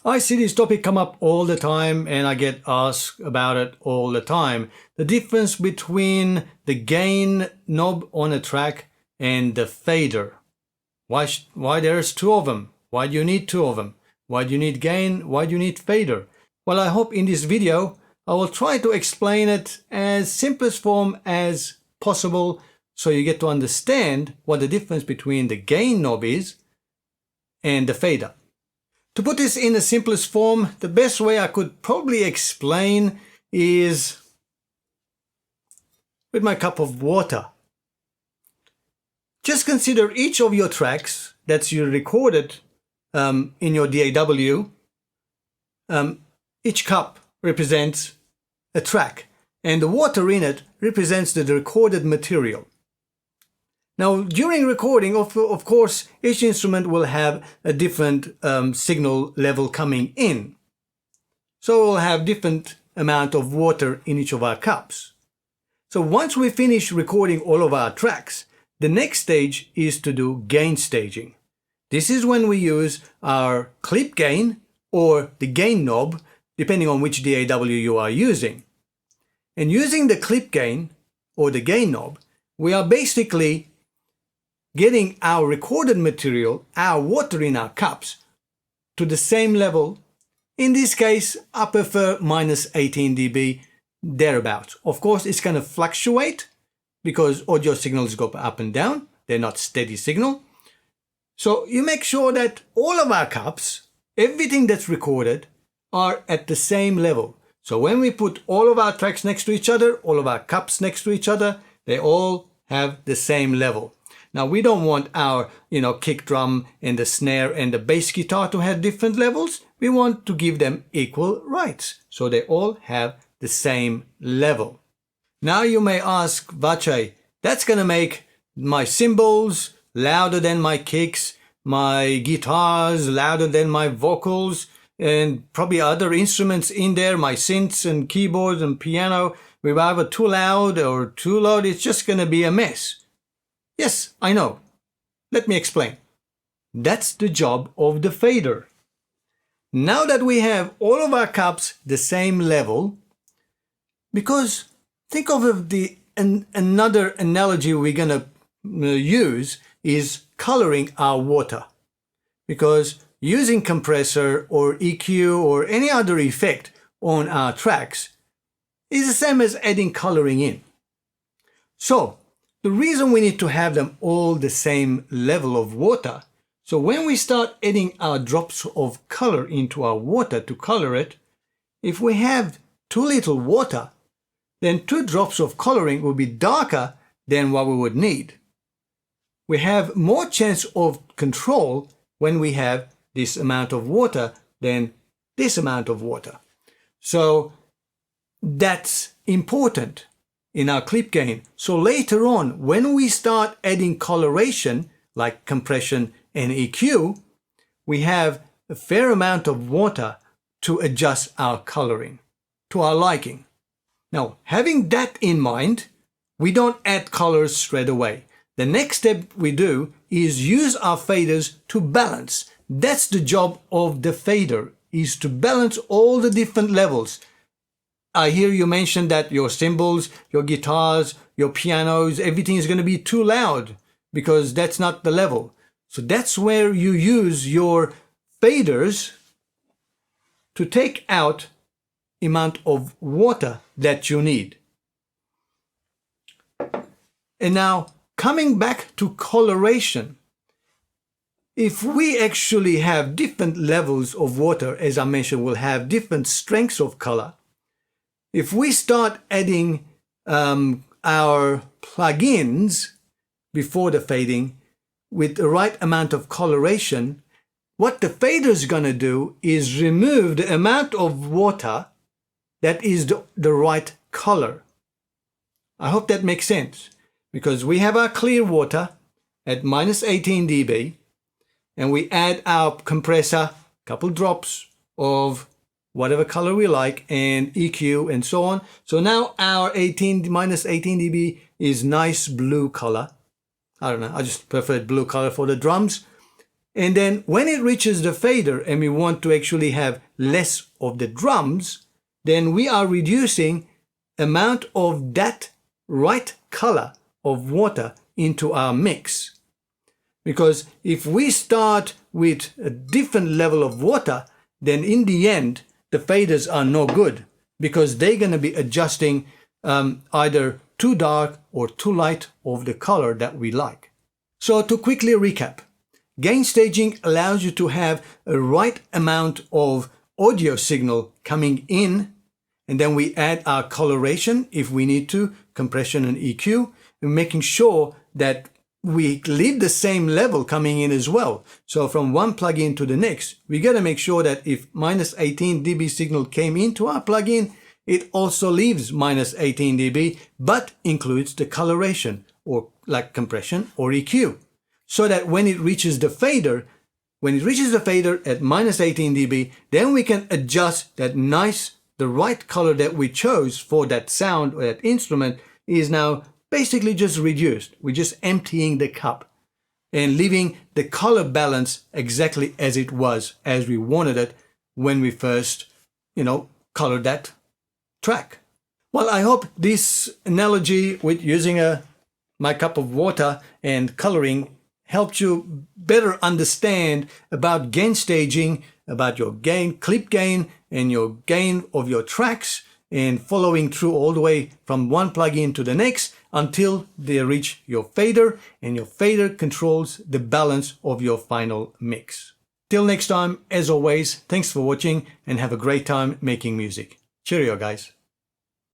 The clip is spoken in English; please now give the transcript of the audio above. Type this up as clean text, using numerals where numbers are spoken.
I see this topic come up all the time and I get asked about it all the time. The difference between the gain knob on a track and the fader. Why there's two of them? Why do you need two of them? Why do you need gain? Why do you need fader? Well, I hope in this video I will try to explain it as simplest form as possible so you get to understand what the difference between the gain knob is and the fader. To put this in the simplest form, the best way I could probably explain is with my cup of water. Just consider each of your tracks that you recorded in your DAW. Each cup represents a track, and the water in it represents the recorded material. Now, during recording, of course, each instrument will have a different signal level coming in. So we'll have different amount of water in each of our cups. So once we finish recording all of our tracks, the next stage is to do gain staging. This is when we use our clip gain or the gain knob, depending on which DAW you are using. And using the clip gain or the gain knob, we are basically getting our recorded material, our water in our cups, to the same level. In this case, I prefer minus 18 dB, thereabouts. Of course, it's going to fluctuate because audio signals go up and down. They're not steady signal. So you make sure that all of our cups, everything that's recorded, are at the same level. So when we put all of our tracks next to each other, all of our cups next to each other, they all have the same level. Now, we don't want our, kick drum and the snare and the bass guitar to have different levels. We want to give them equal rights, so they all have the same level. Now you may ask, Vache, that's going to make my cymbals louder than my kicks, my guitars louder than my vocals, and probably other instruments in there, my synths and keyboards and piano. We're either too loud or too low. It's just going to be a mess. Yes, I know. Let me explain. That's the job of the fader. Now that we have all of our cups the same level, because think of another analogy we're going to use is coloring our water. Because using compressor or EQ or any other effect on our tracks is the same as adding coloring in. So, the reason we need to have them all the same level of water, so when we start adding our drops of color into our water to color it, if we have too little water, then 2 drops of coloring will be darker than what we would need. We have more chance of control when we have this amount of water than this amount of water. So that's important in our clip gain. So later on, when we start adding coloration, like compression and EQ, we have a fair amount of water to adjust our coloring to our liking. Now, having that in mind, we don't add colors straight away. The next step we do is use our faders to balance. That's the job of the fader, is to balance all the different levels. I hear you mention that your cymbals, your guitars, your pianos, everything is going to be too loud because that's not the level. So that's where you use your faders to take out amount of water that you need. And now, coming back to coloration, if we actually have different levels of water, as I mentioned, we'll have different strengths of color. If we start adding our plugins before the fading with the right amount of coloration, what the fader is going to do is remove the amount of water that is the right color. I hope that makes sense, because we have our clear water at minus 18 dB, and we add our compressor, a couple drops of whatever color we like, and EQ and so on. So now our minus 18 dB is nice blue color. I don't know, I just preferred blue color for the drums. And then when it reaches the fader and we want to actually have less of the drums, then we are reducing amount of that right color of water into our mix. Because if we start with a different level of water, then in the end, the faders are no good because they're going to be adjusting either too dark or too light of the color that we like. So to quickly recap, gain staging allows you to have a right amount of audio signal coming in, and then we add our coloration if we need to, compression and EQ, and making sure that we leave the same level coming in as well. So from one plugin to the next, we got to make sure that if minus 18 dB signal came into our plugin, it also leaves minus 18 dB, but includes the coloration or like compression or EQ. So that when it reaches the fader at minus 18 dB, then we can adjust that the right color that we chose for that sound or that instrument is now basically just reduced. We're just emptying the cup and leaving the color balance exactly as it was, as we wanted it when we first, colored that track. Well, I hope this analogy with using my cup of water and coloring helped you better understand about gain staging, about your gain, clip gain, and your gain of your tracks, and following through all the way from one plugin to the next until they reach your fader, and your fader controls the balance of your final mix. Till next time, as always, thanks for watching and have a great time making music. Cheerio, guys.